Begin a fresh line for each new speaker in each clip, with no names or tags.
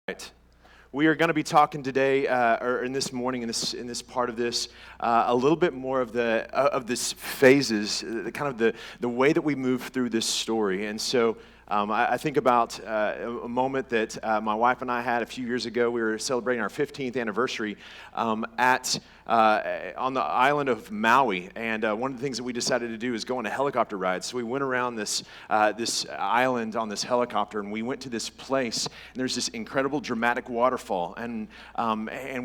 Right. We are going to be talking today, or in this morning, in this part of this, a little bit more of this phases, the way that we move through this story. And so, I think about a moment that my wife and I had a few years ago. We were celebrating our 15th anniversary on the island of Maui, and one of the things that we decided to do is go on a helicopter ride. So we went around this island on this helicopter, and we went to this place. And there's this incredible dramatic waterfall, and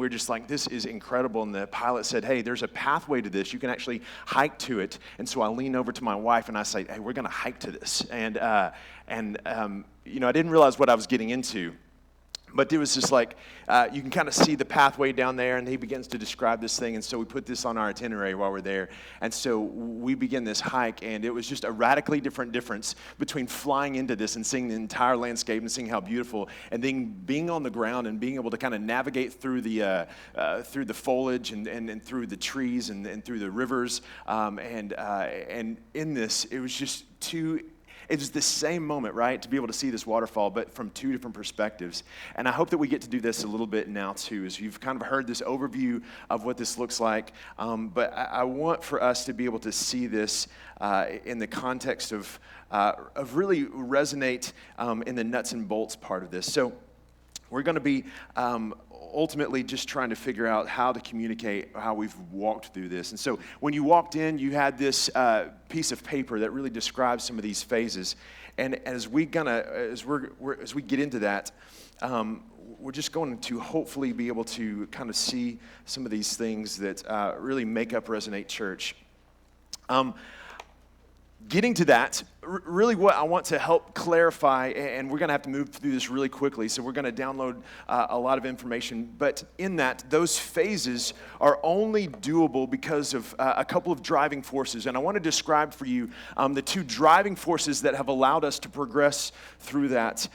we're just like, this is incredible. And the pilot said, "Hey, there's a pathway to this. You can actually hike to it." And so I lean over to my wife and I say, "Hey, we're going to hike to this." And I didn't realize what I was getting into. But it was just like, you can kind of see the pathway down there, and he begins to describe this thing. And so we put this on our itinerary while we're there. And so we begin this hike, and it was just a radically different difference between flying into this and seeing the entire landscape and seeing how beautiful, and then being on the ground and being able to kind of navigate through the foliage and through the trees and through the rivers. And in this, it was just it was the same moment, right, to be able to see this waterfall, but from two different perspectives. And I hope that we get to do this a little bit now, too, as you've kind of heard this overview of what this looks like. But I want for us to be able to see this in the context of really resonate in the nuts and bolts part of this. So we're going to be ultimately just trying to figure out how to communicate how we've walked through this. And so when you walked in, you had this piece of paper that really describes some of these phases. And as we get into that, we're just going to hopefully be able to kind of see some of these things that really make up Resonate Church. Getting to that, really what I want to help clarify, and we're going to have to move through this really quickly, so we're going to download a lot of information, but in that, those phases are only doable because of a couple of driving forces, and I want to describe for you the two driving forces that have allowed us to progress through that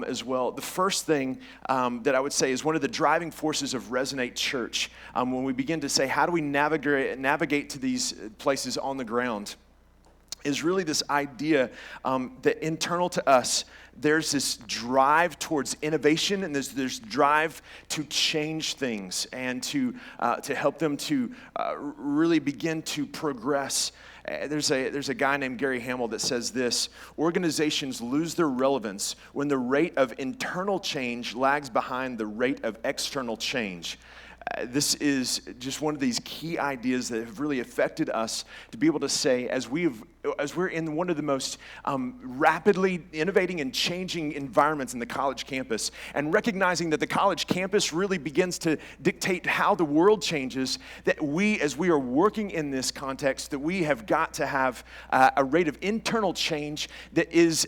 as well. The first thing that I would say is one of the driving forces of Resonate Church, when we begin to say, how do we navigate to these places on the ground, is really this idea that internal to us, there's this drive towards innovation, and there's drive to change things and to help them to really begin to progress. There's a guy named Gary Hamel that says this: organizations lose their relevance when the rate of internal change lags behind the rate of external change. This is just one of these key ideas that have really affected us to be able to say, as we're in one of the most rapidly innovating and changing environments in the college campus, and recognizing that the college campus really begins to dictate how the world changes, that we, as we are working in this context, that we have got to have a rate of internal change that is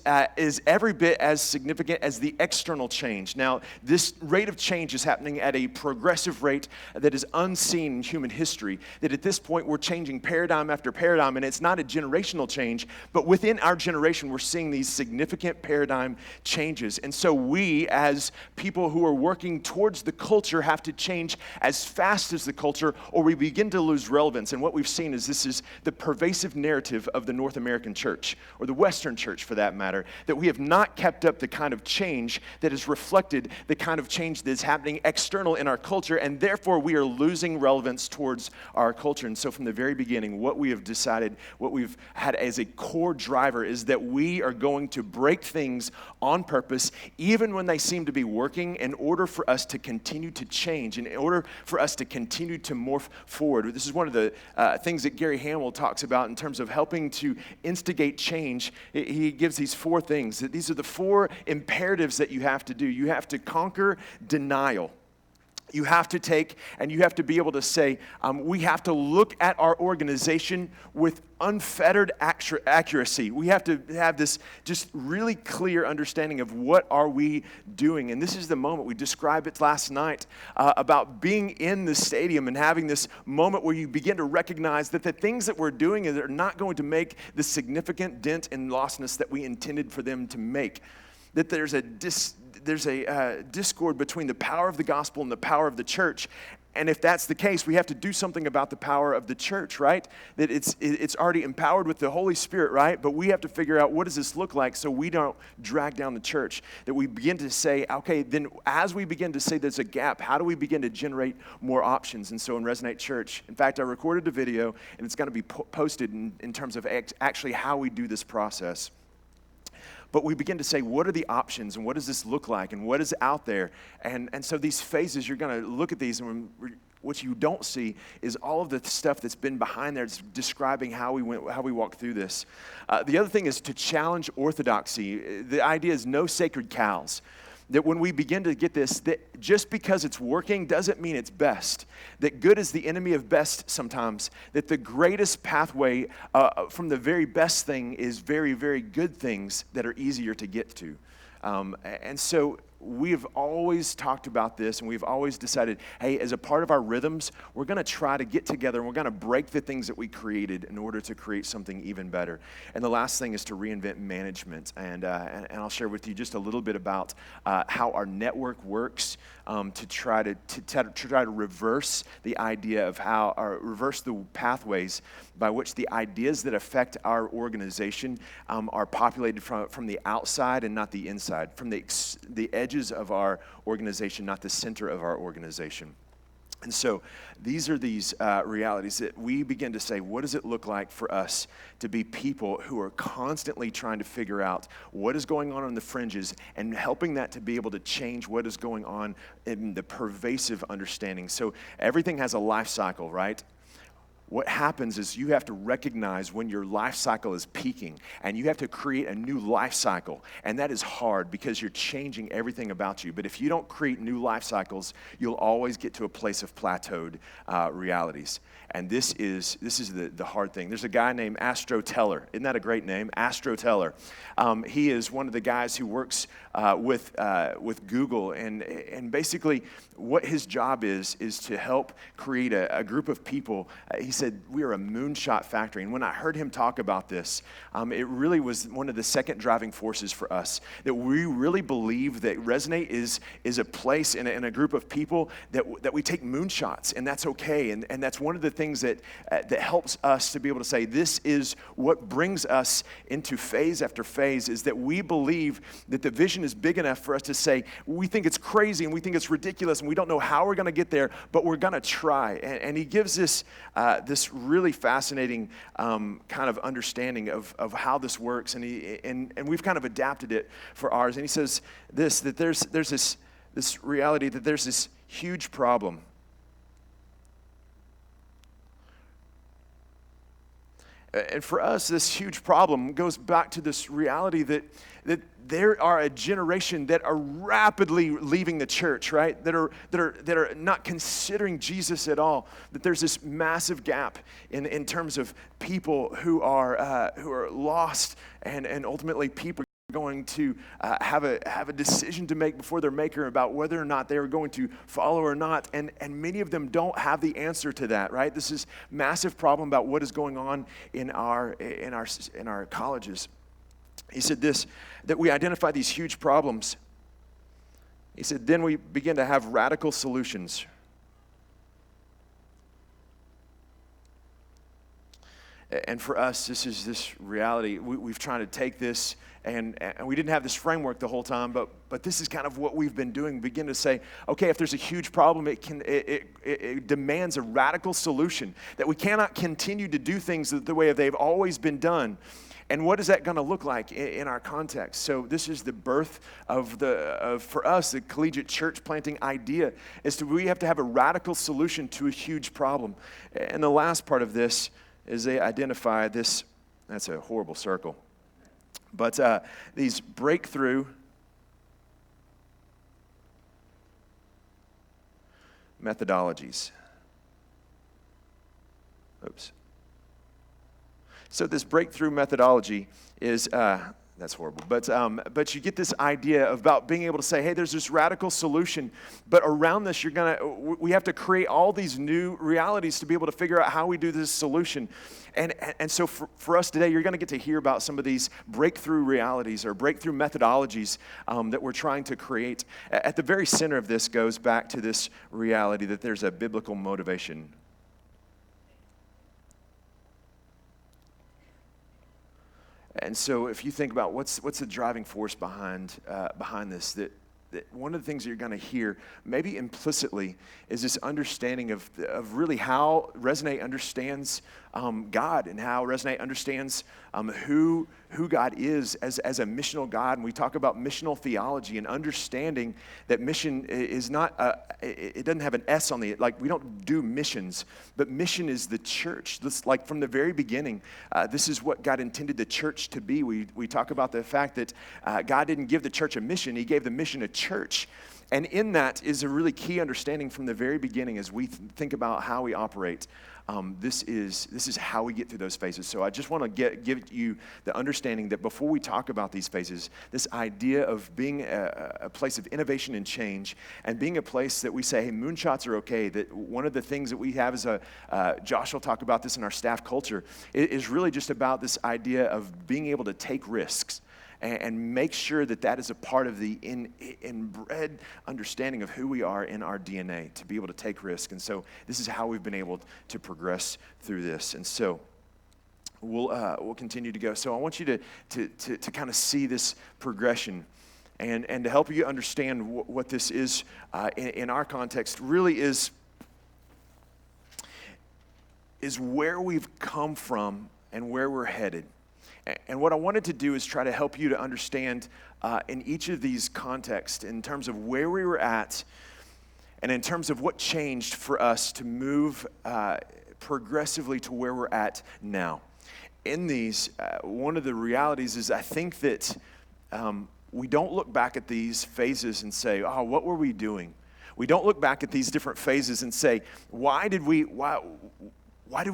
every bit as significant as the external change. Now, this rate of change is happening at a progressive rate that is unseen in human history, that at this point we're changing paradigm after paradigm, and it's not a generational change, but within our generation we're seeing these significant paradigm changes. And so we, as people who are working towards the culture, have to change as fast as the culture, or we begin to lose relevance. And what we've seen is this is the pervasive narrative of the North American church, or the Western church for that matter, that we have not kept up the kind of change that has reflected the kind of change that's happening external in our culture, and therefore we are losing relevance towards our culture. And so from the very beginning, what we have decided, what we've had as a core driver, is that we are going to break things on purpose, even when they seem to be working, in order for us to continue to change, in order for us to continue to morph forward. This is one of the things that Gary Hamel talks about in terms of helping to instigate change. He gives these four things. These are the four imperatives that you have to do. You have to conquer denial. You have to take, and you have to be able to say, we have to look at our organization with unfettered accuracy. We have to have this just really clear understanding of what are we doing. And this is the moment, we described it last night, about being in the stadium and having this moment where you begin to recognize that the things that we're doing are not going to make the significant dent in lostness that we intended for them to make. That there's a discord between the power of the gospel and the power of the church. And if that's the case, we have to do something about the power of the church, right? That it's already empowered with the Holy Spirit, right? But we have to figure out, what does this look like so we don't drag down the church? That we begin to say, okay, then as we begin to say there's a gap, how do we begin to generate more options? And so in Resonate Church, in fact, I recorded a video, and it's going to be posted in terms of actually how we do this process. But we begin to say, what are the options, and what does this look like, and what is out there? And so these phases, you're going to look at these, and what you don't see is all of the stuff that's been behind there. It's describing how we walked through this. The other thing is to challenge orthodoxy. The idea is no sacred cows. That when we begin to get this, that just because it's working doesn't mean it's best. That good is the enemy of best sometimes. That the greatest pathway from the very best thing is very, very good things that are easier to get to. And so we've always talked about this, and we've always decided, hey, as a part of our rhythms, we're going to try to get together, and we're going to break the things that we created in order to create something even better. And the last thing is to reinvent management. And I'll share with you just a little bit about how our network works to try to reverse the idea of reverse the pathways by which the ideas that affect our organization are populated from the outside and not the inside, from the edges of our organization, not the center of our organization. And so these are these realities that we begin to say, what does it look like for us to be people who are constantly trying to figure out what is going on the fringes and helping that to be able to change what is going on in the pervasive understanding. So everything has a life cycle, right? What happens is you have to recognize when your life cycle is peaking, and you have to create a new life cycle. And that is hard because you're changing everything about you. But if you don't create new life cycles, you'll always get to a place of plateaued realities. And this is the hard thing. There's a guy named Astro Teller. Isn't that a great name? Astro Teller. He is one of the guys who works with Google, and basically what his job is to help create a group of people. He said, we are a moonshot factory. And when I heard him talk about this, it really was one of the second driving forces for us, that we really believe that Resonate is a place in a group of people that we take moonshots, and that's okay. And that's one of the things that helps us to be able to say, this is what brings us into phase after phase, is that we believe that the vision is big enough for us to say, we think it's crazy and we think it's ridiculous and we don't know how we're going to get there, but we're going to try. And he gives this really fascinating kind of understanding of how this works, and we've kind of adapted it for ours. And he says that there's this reality that there's this huge problem. And for us, this huge problem goes back to this reality that there are a generation that are rapidly leaving the church, right? That are not considering Jesus at all. That there's this massive gap in terms of people who are lost, and ultimately people going to have a decision to make before their maker about whether or not they are going to follow or not, and many of them don't have the answer to that, right? This is massive problem about what is going on in our colleges. He said this, that we identify these huge problems. He said, then we begin to have radical solutions. And for us, this is this reality. We've tried to take this, and we didn't have this framework the whole time, but this is kind of what we've been doing. Begin to say, okay, if there's a huge problem, it demands a radical solution, that we cannot continue to do things the way they've always been done. And what is that going to look like in our context? So this is the birth for us, the collegiate church planting idea, is we have to have a radical solution to a huge problem. And the last part of this is they identify this, that's a horrible circle, but these breakthrough methodologies. Oops. So this breakthrough methodology is That's horrible. But you get this idea about being able to say, hey, there's this radical solution, but around this, we have to create all these new realities to be able to figure out how we do this solution. And so for us today, you're going to get to hear about some of these breakthrough realities or breakthrough methodologies that we're trying to create. At the very center of this goes back to this reality that there's a biblical motivation. And so if you think about what's the driving force behind this, that one of the things that you're going to hear, maybe implicitly, is this understanding of really how Resonate understands God and how Resonate understands who God is as a missional God. And we talk about missional theology and understanding that mission is not, it doesn't have an S on the, like we don't do missions, but mission is the church. This, like from the very beginning, this is what God intended the church to be. We talk about the fact that God didn't give the church a mission, he gave the mission a church. And in that is a really key understanding from the very beginning as we think about how we operate. This is how we get through those phases. So I just want to give you the understanding that before we talk about these phases, this idea of being a place of innovation and change and being a place that we say, hey, moonshots are okay, that one of the things that we have is Josh will talk about this in our staff culture, is really just about this idea of being able to take risks. And make sure that is a part of the inbred understanding of who we are in our DNA, to be able to take risk. And so this is how we've been able to progress through this. And so we'll continue to go. So I want you to kind of see this progression. And to help you understand what this is in our context really is where we've come from and where we're headed. And what I wanted to do is try to help you to understand in each of these contexts in terms of where we were at and in terms of what changed for us to move progressively to where we're at now. In these, one of the realities is I think that we don't look back at these phases and say, oh, what were we doing? We don't look back at these different phases and say, why did we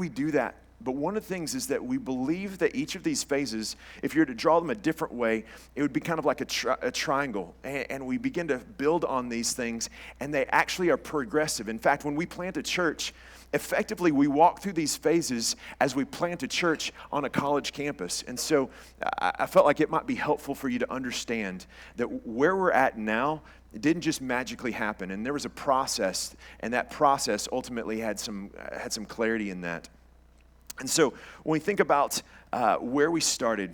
do that? But one of the things is that we believe that each of these phases, if you were to draw them a different way, it would be kind of like a triangle. And we begin to build on these things, and they actually are progressive. In fact, when we plant a church, effectively we walk through these phases as we plant a church on a college campus. And so I felt like it might be helpful for you to understand that where we're at now, it didn't just magically happen. And there was a process, and that process ultimately had some clarity in that. And so when we think about where we started,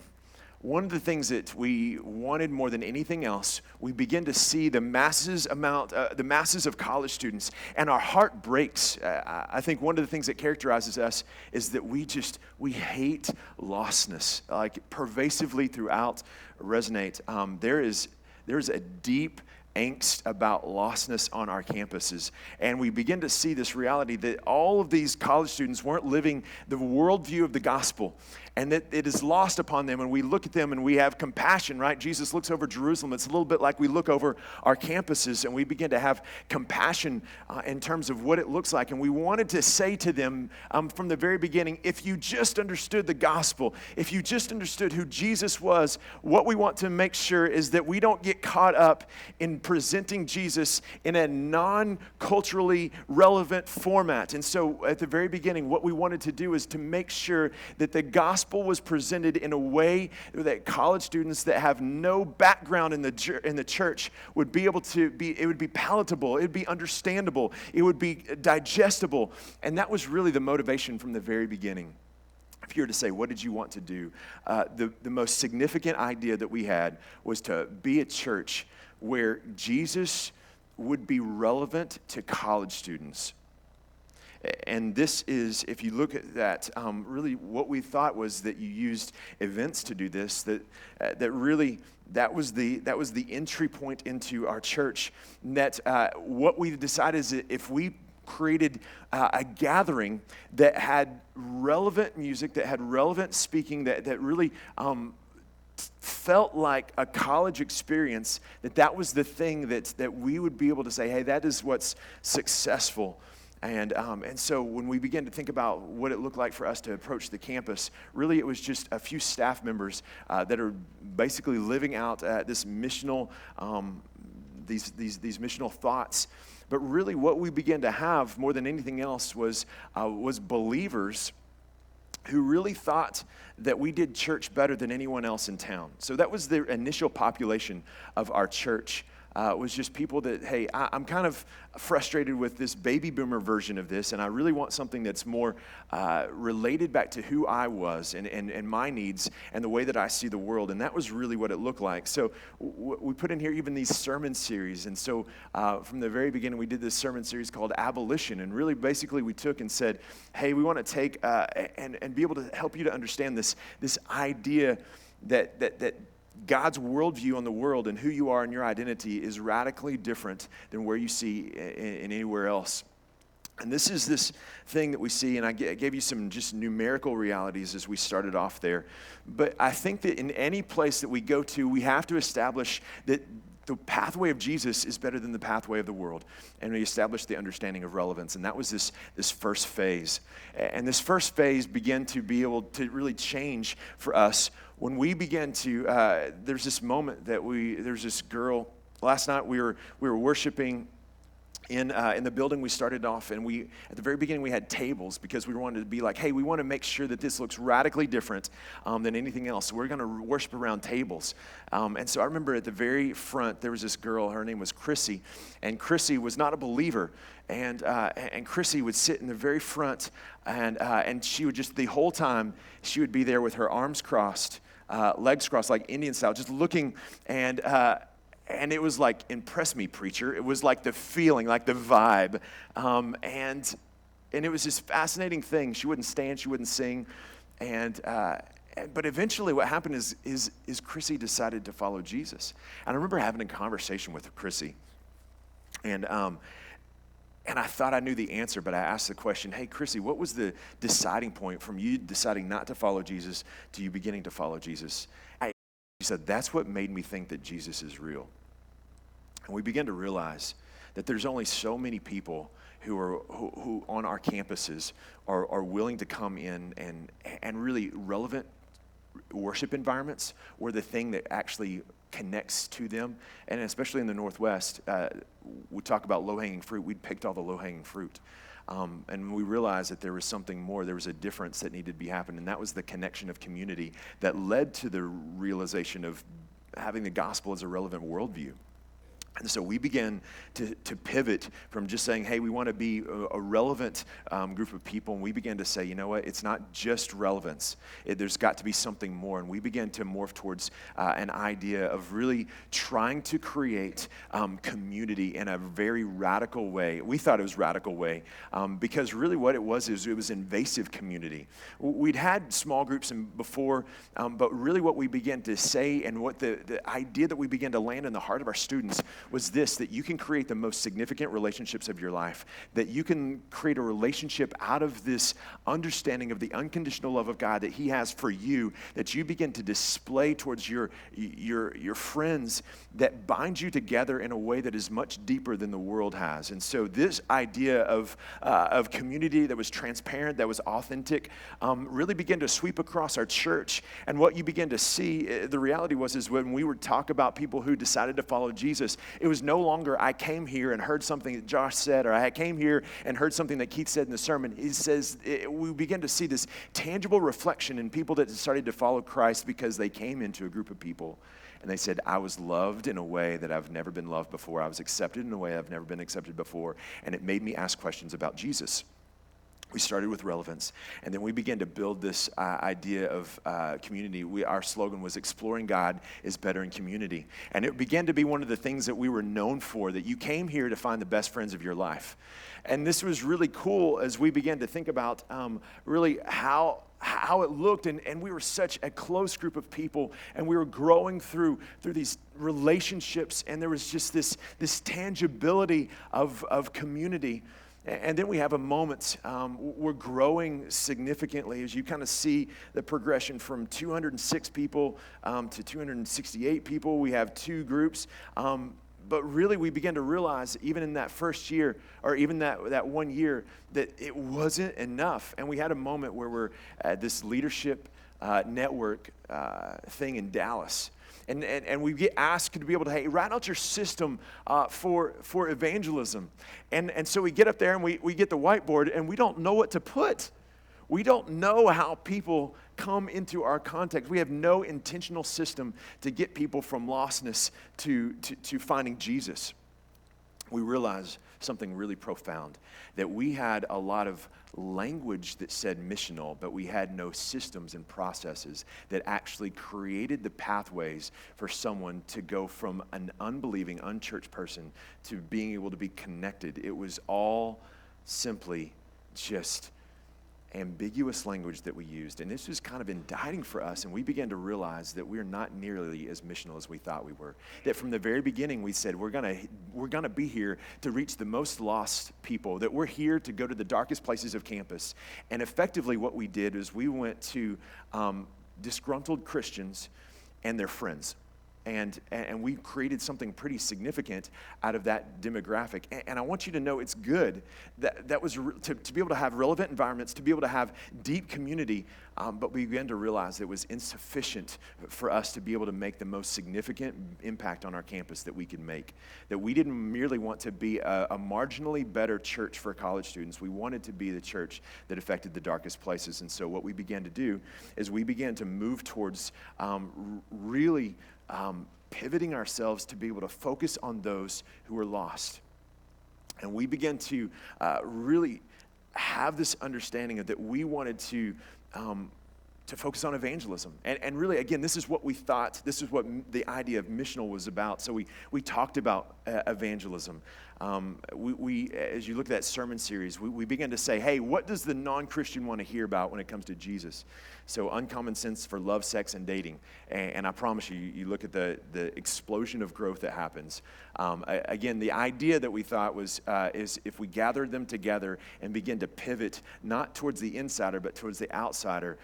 one of the things that we wanted more than anything else, we begin to see the masses of college students, and our heart breaks. I think one of the things that characterizes us is that we hate lostness, like pervasively throughout Resonate. There is a deep angst about lostness on our campuses. And we begin to see this reality that all of these college students weren't living the worldview of the gospel, and that it is lost upon them. And we look at them and we have compassion, right? Jesus looks over Jerusalem. It's a little bit like we look over our campuses, and we begin to have compassion in terms of what it looks like. And we wanted to say to them from the very beginning, if you just understood the gospel, if you just understood who Jesus was, what we want to make sure is that we don't get caught up in presenting Jesus in a non-culturally relevant format. And so at the very beginning, what we wanted to do is to make sure that the gospel was presented in a way that college students that have no background in the church would be able to be, it would be palatable, it would be understandable, it would be digestible. And that was really the motivation from the very beginning. If you were to say, what did you want to do? The most significant idea that we had was to be a church where Jesus would be relevant to college students. And this is, if you look at that, really what we thought was that you used events to do this, that was the entry point into our church. And that what we decided is that if we created a gathering that had relevant music, that had relevant speaking, that really felt like a college experience, that was the thing that we would be able to say, hey, that is what's successful. And so when we began to think about what it looked like for us to approach the campus, really it was just a few staff members that are basically living out this missional, these missional thoughts. But really what we began to have more than anything else was believers who really thought that we did church better than anyone else in town. So that was the initial population of our church. Was just people that, hey, I'm kind of frustrated with this baby boomer version of this, and I really want something that's more related back to who I was and my needs and the way that I see the world. And that was really what it looked like. So we put in here even these sermon series. And so from the very beginning, we did this sermon series called Abolition. And really, basically, we took and said, hey, we want to take and be able to help you to understand this idea that God's worldview on the world and who you are and your identity is radically different than where you see in anywhere else. And this is this thing that we see, and I gave you some just numerical realities as we started off there. But I think that in any place that we go to, we have to establish that the pathway of Jesus is better than the pathway of the world. And we established the understanding of relevance. And that was this first phase. And this first phase began to be able to really change for us when we began to, there's this moment that there's this girl, last night we were worshiping in the building we started off, and at the very beginning we had tables because we wanted to be like, hey, we want to make sure that this looks radically different than anything else. So we're going to worship around tables. And so I remember at the very front there was this girl, her name was Chrissy, and Chrissy was not a believer. And Chrissy would sit in the very front, and she would just, the whole time, she would be there with her arms crossed, legs crossed like Indian style, just looking, and it was like, impress me, preacher. It was like the feeling, like the vibe. And it was this fascinating thing. She wouldn't stand, she wouldn't sing. But eventually what happened is Chrissy decided to follow Jesus. And I remember having a conversation with Chrissy. And I thought I knew the answer, but I asked the question, hey, Chrissy, what was the deciding point from you deciding not to follow Jesus to you beginning to follow Jesus? She said, that's what made me think that Jesus is real. And we began to realize that there's only so many people who on our campuses are willing to come in and really relevant worship environments where the thing that actually connects to them, and especially in the Northwest, we talk about low-hanging fruit. We'd picked all the low-hanging fruit. And we realized that there was something more. There was a difference that needed to be happening, and that was the connection of community that led to the realization of having the gospel as a relevant worldview. And so we began to pivot from just saying, hey, we want to be a relevant group of people. And we began to say, you know what, it's not just relevance. There's got to be something more. And we began to morph towards an idea of really trying to create community in a very radical way. We thought it was radical way because really what it was is it was invasive community. We'd had small groups before, but really what we began to say and what the idea that we began to land in the heart of our students was this, that you can create the most significant relationships of your life, that you can create a relationship out of this understanding of the unconditional love of God that he has for you, that you begin to display towards your friends that bind you together in a way that is much deeper than the world has. And so this idea of community that was transparent, that was authentic, really began to sweep across our church. And what you begin to see, the reality is when we would talk about people who decided to follow Jesus, it was no longer, I came here and heard something that Josh said, or I came here and heard something that Keith said in the sermon. He says, we begin to see this tangible reflection in people that started to follow Christ because they came into a group of people and they said, I was loved in a way that I've never been loved before. I was accepted in a way I've never been accepted before. And it made me ask questions about Jesus. We started with relevance, and then we began to build this idea of community. Our slogan was, exploring God is better in community. And it began to be one of the things that we were known for, that you came here to find the best friends of your life. And this was really cool as we began to think about really how it looked, and we were such a close group of people, and we were growing through these relationships, and there was just this tangibility of community. And then we have a moment, we're growing significantly as you kind of see the progression from 206 people to 268 people. We have two groups. But really, we began to realize, even in that first year, or even that 1 year, that it wasn't enough. And we had a moment where we're at this leadership network thing in Dallas. And we get asked to be able to, hey, write out your system for evangelism. And so we get up there and we get the whiteboard, and we don't know what to put. We don't know how people come into our context. We have no intentional system to get people from lostness to finding Jesus. We realized something really profound, that we had a lot of language that said missional, but we had no systems and processes that actually created the pathways for someone to go from an unbelieving, unchurched person to being able to be connected. It was all simply just ambiguous language that we used, and this was kind of indicting for us, and we began to realize that we're not nearly as missional as we thought we were. That from the very beginning we said we're gonna be here to reach the most lost people, that we're here to go to the darkest places of campus. And effectively what we did is we went to disgruntled Christians and their friends. And we created something pretty significant out of that demographic. And I want you to know it's good that was to be able to have relevant environments, to be able to have deep community, but we began to realize it was insufficient for us to be able to make the most significant impact on our campus that we could make. That we didn't merely want to be a marginally better church for college students. We wanted to be the church that affected the darkest places. And so what we began to do is we began to move towards really pivoting ourselves to be able to focus on those who are lost. And we began to really have this understanding of that we wanted to focus on evangelism. And really, again, this is what we thought, this is what the idea of missional was about. So we talked about evangelism. We as you look at that sermon series, we began to say, hey, what does the non-Christian want to hear about when it comes to Jesus? So uncommon sense for love, sex, and dating. And I promise you look at the explosion of growth that happens. Again, the idea that we thought was is if we gathered them together and begin to pivot, not towards the insider, but towards the outsider,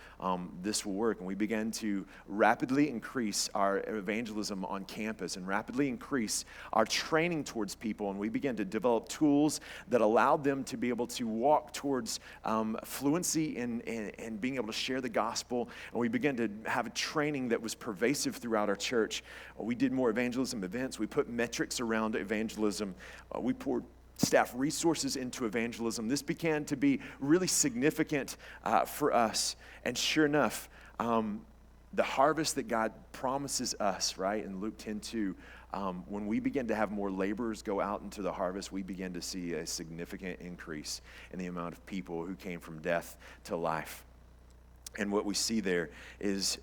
this will work. And we began to rapidly increase our evangelism on campus and rapidly increase our training towards people. And we began to develop tools that allowed them to be able to walk towards fluency in being able to share the gospel. And we began to have a training that was pervasive throughout our church. We did more evangelism events. We put metrics around evangelism. We poured staff resources into evangelism. This began to be really significant for us. And sure enough, the harvest that God promises us, right, in Luke 10:2, when we begin to have more laborers go out into the harvest, we begin to see a significant increase in the amount of people who came from death to life. And what we see there is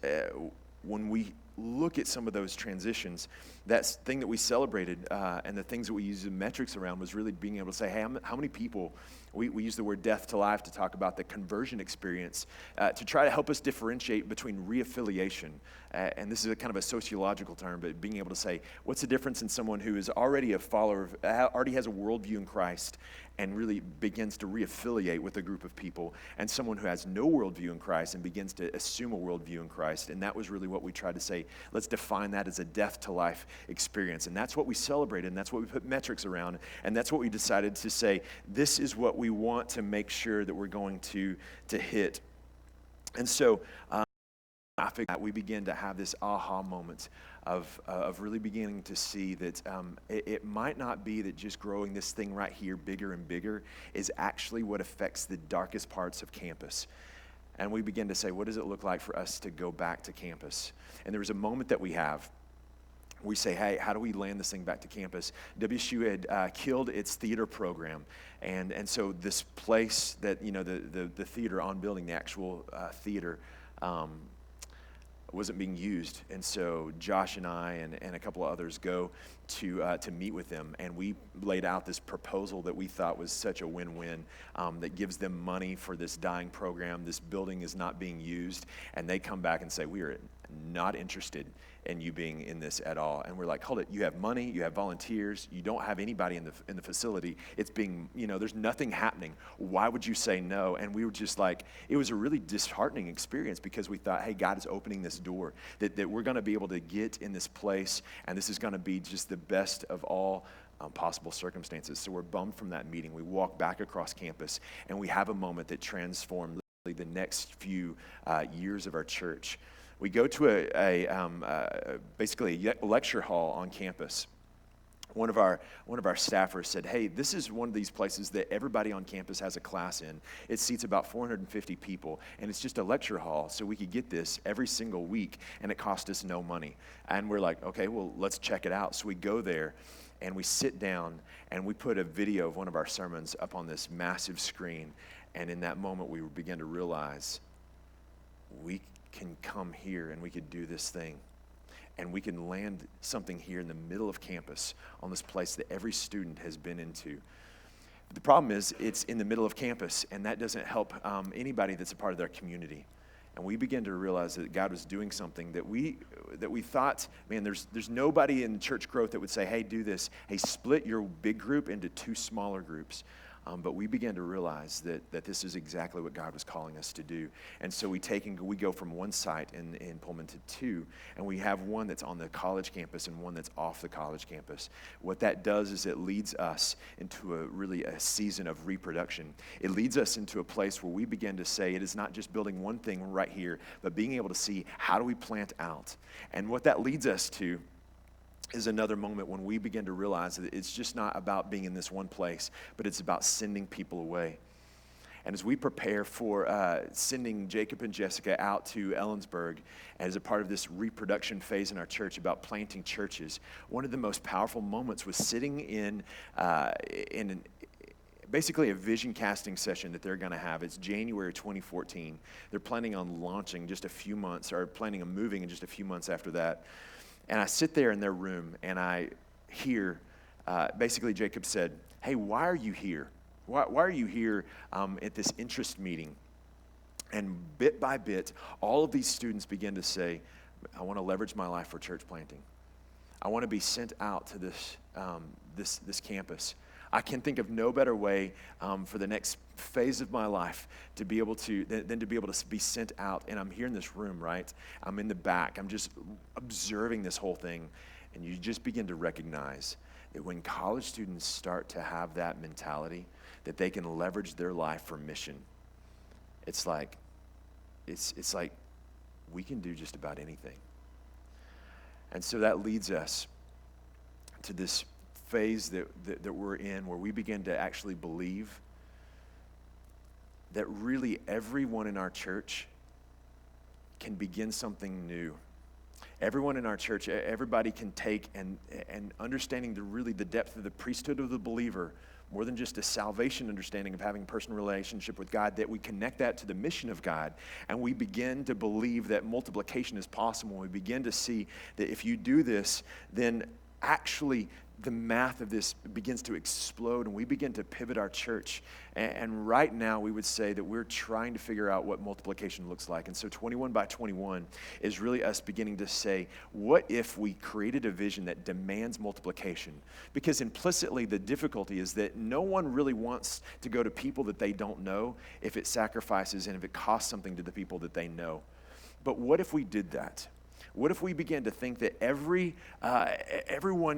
when we look at some of those transitions, that thing that we celebrated and the things that we used in metrics around was really being able to say, hey, how many people, we use the word death to life to talk about the conversion experience, to try to help us differentiate between reaffiliation. And this is a kind of a sociological term, but being able to say, what's the difference in someone who is already a follower, already has a worldview in Christ, and really begins to reaffiliate with a group of people, and someone who has no worldview in Christ and begins to assume a worldview in Christ. And that was really what we tried to say, let's define that as a death to life experience. And that's what we celebrated, and that's what we put metrics around, and that's what we decided to say, this is what we want to make sure that we're going to hit. And so we begin to have this aha moment of really beginning to see that it might not be that just growing this thing right here bigger and bigger is actually what affects the darkest parts of campus. And we begin to say, what does it look like for us to go back to campus? And there was a moment that we have. We say, hey, how do we land this thing back to campus? WSU had killed its theater program. And so this place that, the theater on building, the actual theater, wasn't being used. And so Josh and I and a couple of others go to meet with them, and we laid out this proposal that we thought was such a win-win, that gives them money for this dying program. This building is not being used, and they come back and say, we are not interested in you being in this at all. And we're like, hold it, you have money, you have volunteers, you don't have anybody in the facility. It's being, there's nothing happening. Why would you say no? And we were just like, it was a really disheartening experience because we thought, hey, God is opening this door, that we're going to be able to get in this place, and this is going to be just the best of all possible circumstances. So we're bummed from that meeting. We walk back across campus, and we have a moment that transformed literally the next few years of our church. We go to basically a lecture hall on campus. One of our staffers said, hey, this is one of these places that everybody on campus has a class in. It seats about 450 people, and it's just a lecture hall, so we could get this every single week, and it cost us no money. And we're like, okay, well, let's check it out. So we go there, and we sit down, and we put a video of one of our sermons up on this massive screen, and in that moment, we began to realize we can come here and we could do this thing, and we can land something here in the middle of campus on this place that every student has been into. But the problem is it's in the middle of campus, and that doesn't help anybody that's a part of their community. And we began to realize that God was doing something that we thought, man, there's nobody in church growth that would say, hey, do this. Hey, split your big group into 2 smaller groups. But we began to realize that this is exactly what God was calling us to do. And so we go from one site in Pullman to 2, and we have one that's on the college campus and one that's off the college campus. What that does is it leads us into a season of reproduction. It leads us into a place where we begin to say it is not just building one thing right here, but being able to see how do we plant out. And what that leads us to is another moment when we begin to realize that it's just not about being in this one place, but it's about sending people away. And as we prepare for sending Jacob and Jessica out to Ellensburg as a part of this reproduction phase in our church about planting churches, one of the most powerful moments was sitting in basically a vision casting session that they're going to have. It's January 2014. They're planning on launching just a few months, or planning on moving in just a few months after that. And I sit there in their room, and I hear, basically Jacob said, hey, why are you here? Why are you here at this interest meeting? And bit by bit, all of these students begin to say, I want to leverage my life for church planting. I want to be sent out to this campus. I can think of no better way for the next phase of my life to be able to than to be able to be sent out. And I'm here in this room, right? I'm in the back. I'm just observing this whole thing, and you just begin to recognize that when college students start to have that mentality, that they can leverage their life for mission. It's like we can do just about anything. And so that leads us to this phase that we're in, where we begin to actually believe that really everyone in our church can begin something new. Everyone in our church, everybody can take and understanding the depth of the priesthood of the believer, more than just a salvation understanding of having a personal relationship with God, that we connect that to the mission of God, and we begin to believe that multiplication is possible. We begin to see that if you do this, then actually the math of this begins to explode, and we begin to pivot our church. And right now, we would say that we're trying to figure out what multiplication looks like. And so 21 by 21 is really us beginning to say, what if we created a vision that demands multiplication? Because implicitly, the difficulty is that no one really wants to go to people that they don't know if it sacrifices and if it costs something to the people that they know. But what if we did that? What if we began to think that everyone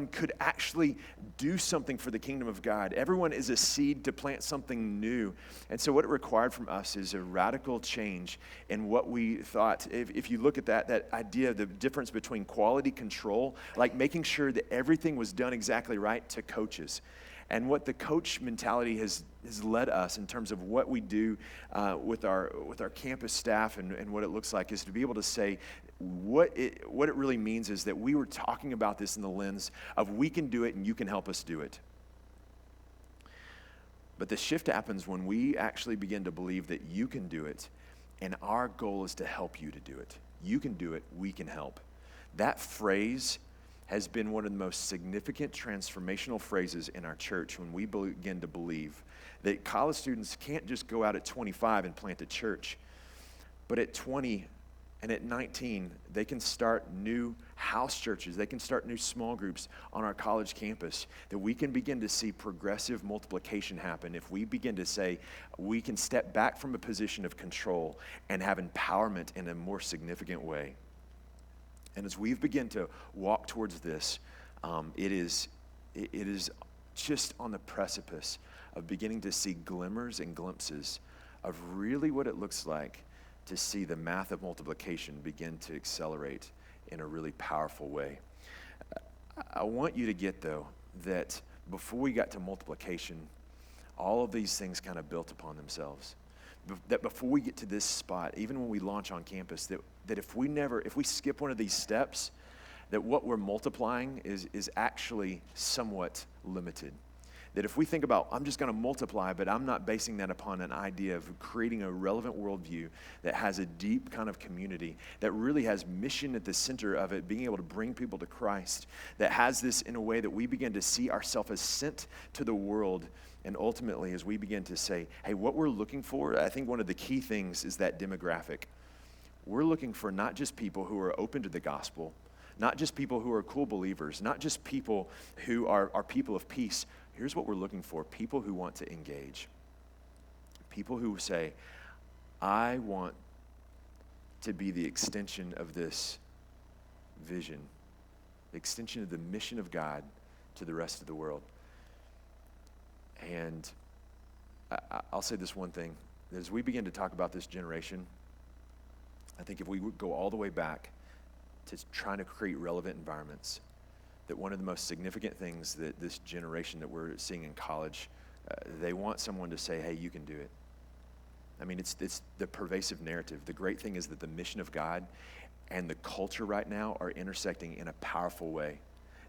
could actually do something for the kingdom of God? Everyone is a seed to plant something new. And so what it required from us is a radical change in what we thought. If you look at that idea, the difference between quality control, like making sure that everything was done exactly right, to coaches. And what the coach mentality has led us in terms of what we do with our campus staff and what it looks like is to be able to say what it really means is that we were talking about this in the lens of we can do it and you can help us do it. But the shift happens when we actually begin to believe that you can do it, and our goal is to help you to do it. You can do it, we can help. That phrase has been one of the most significant transformational phrases in our church when we begin to believe that college students can't just go out at 25 and plant a church, but at 20 And at 19, they can start new house churches. They can start new small groups on our college campus, that we can begin to see progressive multiplication happen if we begin to say we can step back from a position of control and have empowerment in a more significant way. And as we've begun to walk towards this, it is just on the precipice of beginning to see glimmers and glimpses of really what it looks like to see the math of multiplication begin to accelerate in a really powerful way. I want you to get, though, that before we got to multiplication, all of these things kind of built upon themselves. That before we get to this spot, even when we launch on campus, that if we skip one of these steps, that what we're multiplying is actually somewhat limited. That if we think about, I'm just going to multiply, but I'm not basing that upon an idea of creating a relevant worldview that has a deep kind of community, that really has mission at the center of it, being able to bring people to Christ, that has this in a way that we begin to see ourselves as sent to the world. And ultimately, as we begin to say, hey, what we're looking for, I think one of the key things is that demographic. We're looking for not just people who are open to the gospel, not just people who are cool believers, not just people who are people of peace. Here's what we're looking for: people who want to engage. People who say, I want to be the extension of this vision, the extension of the mission of God to the rest of the world. And I'll say this one thing, that as we begin to talk about this generation, I think if we would go all the way back to trying to create relevant environments, that one of the most significant things that this generation that we're seeing in college, they want someone to say, hey, you can do it. I mean, it's the pervasive narrative. The great thing is that the mission of God and the culture right now are intersecting in a powerful way,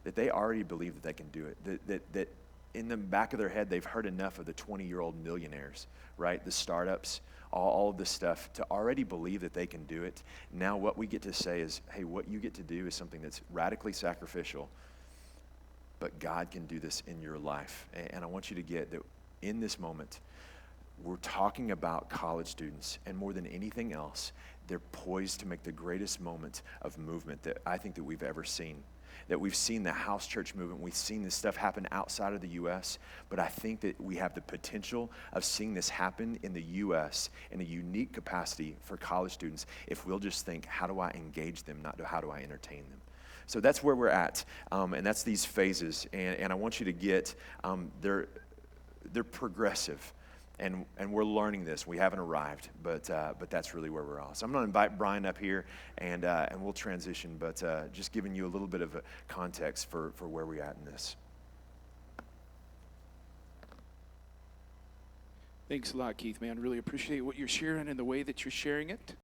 that they already believe that they can do it, that in the back of their head, they've heard enough of the 20-year-old millionaires, right? The startups, all of this stuff, to already believe that they can do it. Now what we get to say is, hey, what you get to do is something that's radically sacrificial, but God can do this in your life. And I want you to get that in this moment, we're talking about college students, and more than anything else, they're poised to make the greatest moment of movement that I think that we've ever seen. That we've seen the house church movement, we've seen this stuff happen outside of the U.S., but I think that we have the potential of seeing this happen in the U.S. in a unique capacity for college students if we'll just think, how do I engage them, not how do I entertain them? So that's where we're at, and that's these phases, and I want you to get, they're progressive, and we're learning this. We haven't arrived, but that's really where we're at. So I'm going to invite Brian up here, and we'll transition, but just giving you a little bit of a context for where we're at in this.
Thanks a lot, Keith, man. Really appreciate what you're sharing and the way that you're sharing it.